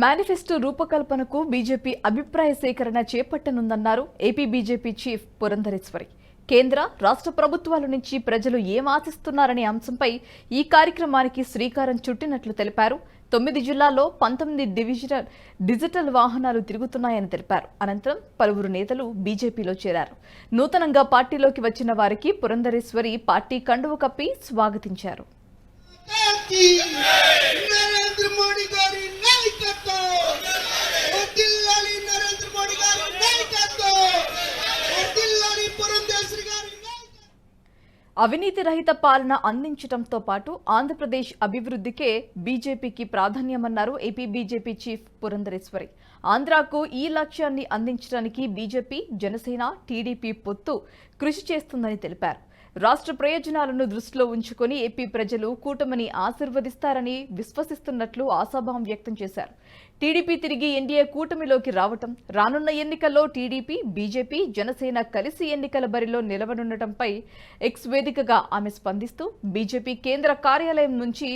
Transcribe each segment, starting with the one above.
Manifesto రూపకల్పనకు BJP అభిప్రాయ సేకరణ చేపట్టనుందన్నారు ఏపీ బీజేపీ చీఫ్ పురంధరేశ్వరి. కేంద్ర రాష్ట్ర ప్రభుత్వాల నుంచి ప్రజలు ఏం ఆశిస్తున్నారనే అంశంపై ఈ కార్యక్రమానికి శ్రీకారం చుట్టినట్లు తెలిపారు. 9 జిల్లాల్లో 19 డిజిటల్ వాహనాలు తిరుగుతున్నాయని తెలిపారు. అనంతరం పలువురు నేతలు బీజేపీలో చేరారు. నూతనంగా పార్టీలోకి వచ్చిన వారికి పురంధరేశ్వరి పార్టీ కండువ కప్పి స్వాగతించారు. అవినీతి రహిత పాలన అందించడంతో పాటు ఆంధ్రప్రదేశ్ అభివృద్ధికే బీజేపీకి ప్రాధాన్యమన్నారు ఏపీ బీజేపీ చీఫ్ పురంధరేశ్వరి. ఆంధ్రాకు ఈ లక్ష్యాన్ని అందించడానికి బీజేపీ, జనసేన, టీడీపీ పొత్తు కృషి చేస్తుందని తెలిపారు. రాష్ట్ర ప్రయోజనాలను దృష్టిలో ఉంచుకుని ఏపీ ప్రజలు కూటమిని ఆశీర్వదిస్తారని విశ్వసిస్తున్నట్లు ఆశాభావం వ్యక్తం చేశారు. టీడీపీ తిరిగి ఎన్డీఏ కూటమిలోకి రావటం, రానున్న ఎన్నికల్లో టీడీపీ, బీజేపీ, జనసేన కలిసి ఎన్నికల బరిలో నిలవనుండటంపై ఎక్స్ వేదికగా ఆమె స్పందిస్తూ బీజేపీ కేంద్ర కార్యాలయం నుంచి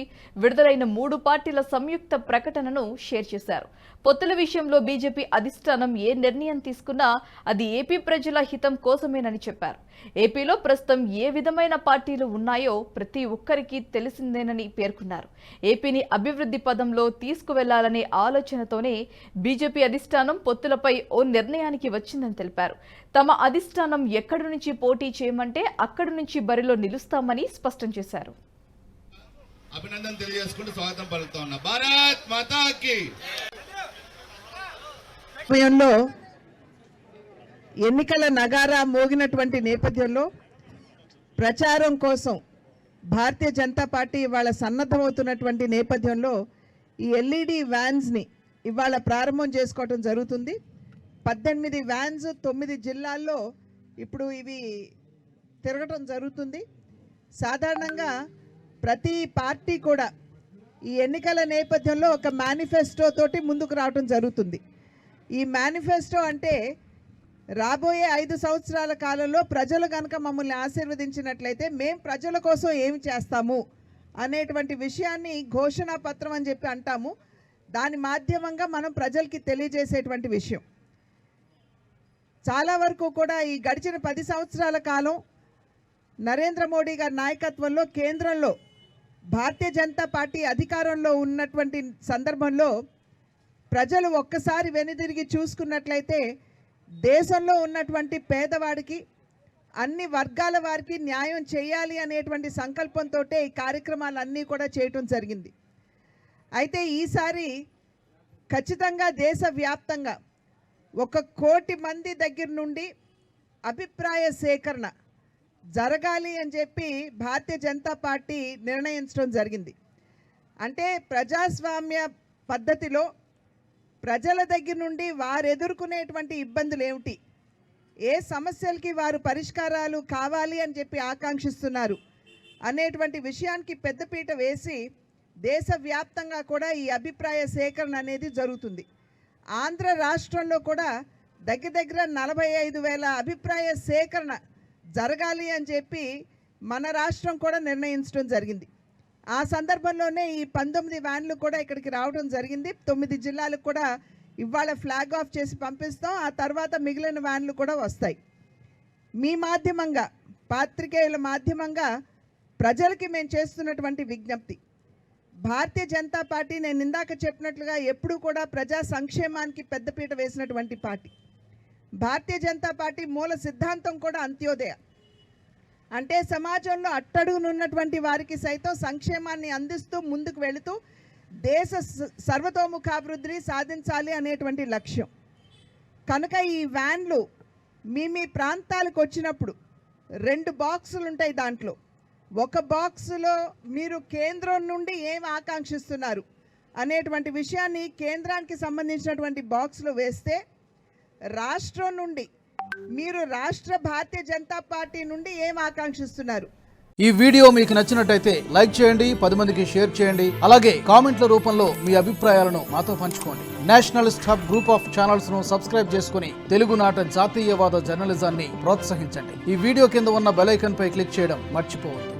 విడుదలైన 3 పార్టీల సంయుక్త ప్రకటనను షేర్ చేశారు. పొత్తుల విషయంలో బీజేపీ అధిష్టానం ఏ నిర్ణయం తీసుకున్నా అది ఏపీ ప్రజల హితం కోసమేనని చెప్పారు. ఏపీలో ప్రస్తుతం ఏ విధమైన పార్టీలు ఉన్నాయో ప్రతి ఒక్కరికి తెలిసిందేనని పేర్కొన్నారు. ఏపీని అభివృద్ధి పదంలో తీసుకువెళ్లాలనే ఆలోచనతోనే బీజేపీ అధిష్టానం పొత్తులపై ఓ నిర్ణయానికి వచ్చిందని తెలిపారు. తమ అధిష్టానం ఎక్కడి నుంచి పోటీ చేయమంటే అక్కడి నుంచి బరిలో నిలుస్తామని స్పష్టం చేశారు. అభినందన తెలియజేసుకుంటూ స్వాగతం పలుకుతా ఉన్నా. భారత్ మాతాకి. సమయంలో ఎన్నికల నగారా మోగినటువంటి నేపథ్యంలో ప్రచారం కోసం భారతీయ జనతా పార్టీ ఇవాళ సన్నద్ధమవుతున్నటువంటి నేపథ్యంలో ఈ ఎల్ఈడి వ్యాన్స్ని ఇవాళ ప్రారంభం చేసుకోవటం జరుగుతుంది. 18 వ్యాన్స్ 9 జిల్లాల్లో ఇప్పుడు ఇవి తిరగటం జరుగుతుంది. సాధారణంగా ప్రతి పార్టీ కూడా ఈ ఎన్నికల నేపథ్యంలో ఒక మేనిఫెస్టో తోటి ముందుకు రావటం జరుగుతుంది. ఈ మేనిఫెస్టో అంటే రాబోయే 5 సంవత్సరాల కాలంలో ప్రజలు కనుక మమ్మల్ని ఆశీర్వదించినట్లయితే మేము ప్రజల కోసం ఏమి చేస్తాము అనేటువంటి విషయాన్ని ఘోషణా పత్రం అని చెప్పి అంటాము. దాని మాధ్యమంగా మనం ప్రజలకి తెలియజేసేటువంటి విషయం. చాలా వరకు కూడా ఈ గడిచిన 10 సంవత్సరాల కాలం నరేంద్ర మోడీ గారి నాయకత్వంలో కేంద్రంలో భారతీయ జనతా పార్టీ అధికారంలో ఉన్నటువంటి సందర్భంలో ప్రజలు ఒక్కసారి వెనుదిరిగి చూసుకున్నట్లయితే దేశంలో ఉన్నటువంటి పేదవాడికి, అన్ని వర్గాల వారికి న్యాయం చేయాలి అనేటువంటి సంకల్పంతో ఈ కార్యక్రమాలన్నీ కూడా చేయటం జరిగింది. అయితే ఈసారి ఖచ్చితంగా దేశవ్యాప్తంగా 1 కోటి మంది దగ్గర నుండి అభిప్రాయ సేకరణ జరగాలి అని చెప్పి భారతీయ జనతా పార్టీ నిర్ణయించడం జరిగింది. అంటే ప్రజాస్వామ్య పద్ధతిలో ప్రజల దగ్గర నుండి వారు ఎదుర్కొనేటువంటి ఇబ్బందులు ఏమిటి, ఏ సమస్యలకి వారు పరిష్కారాలు కావాలి అని చెప్పి ఆకాంక్షిస్తున్నారు అనేటువంటి విషయానికి పెద్దపీట వేసి దేశవ్యాప్తంగా కూడా ఈ అభిప్రాయ సేకరణ అనేది జరుగుతుంది. ఆంధ్ర రాష్ట్రంలో కూడా దగ్గర 45,000 అభిప్రాయ సేకరణ జరగాలి అని చెప్పి మన రాష్ట్రం కూడా నిర్ణయించడం జరిగింది. ఆ సందర్భంలోనే ఈ 19 వ్యాన్లు కూడా ఇక్కడికి రావడం జరిగింది. 9 జిల్లాలకు కూడా ఇవాళ ఫ్లాగ్ ఆఫ్ చేసి పంపిస్తాం. ఆ తర్వాత మిగిలిన వ్యాన్లు కూడా వస్తాయి. మీ మాధ్యమంగా, పాత్రికేయుల మాధ్యమంగా ప్రజలకి మేము చేస్తున్నటువంటి విజ్ఞప్తి, భారతీయ జనతా పార్టీ నేను ఇందాక చెప్పినట్లుగా ఎప్పుడూ కూడా ప్రజా సంక్షేమానికి పెద్దపీట వేసినటువంటి పార్టీ. భారతీయ జనతా పార్టీ మూల సిద్ధాంతం కూడా అంత్యోదయ, అంటే సమాజంలో అట్టడుగునున్నటువంటి వారికి సైతం సంక్షేమాన్ని అందిస్తూ ముందుకు వెళుతూ దేశ సర్వతోముఖాభివృద్ధిని సాధించాలి అనేటువంటి లక్ష్యం. కనుక ఈ వ్యాన్లు మీ ప్రాంతాలకు వచ్చినప్పుడు 2 బాక్సులు ఉంటాయి. దాంట్లో ఒక బాక్సులో మీరు కేంద్రం నుండి ఏం ఆకాంక్షిస్తున్నారు అనేటువంటి విషయాన్ని కేంద్రానికి సంబంధించినటువంటి బాక్స్లో వేస్తే, రాష్ట్రం నుండి మీరు రాష్ట్ర భారతీయ జనతా పార్టీ నుండి ఏం ఆకాంక్షిస్తున్నారు. ఈ వీడియో మీకు నచ్చినట్టయితే లైక్ చేయండి, 10 మందికి షేర్ చేయండి. అలాగే కామెంట్ల రూపంలో మీ అభిప్రాయాలను మాతో పంచుకోండి. Nationalist hub group of channels ను సబ్స్క్రైబ్ చేసుకుని తెలుగునాట జాతీయవాద జర్నలిజాన్ని ప్రోత్సహించండి. ఈ వీడియో కింద ఉన్న బెల్ ఐకాన్ పై క్లిక్ చేయడం మర్చిపోవద్దు.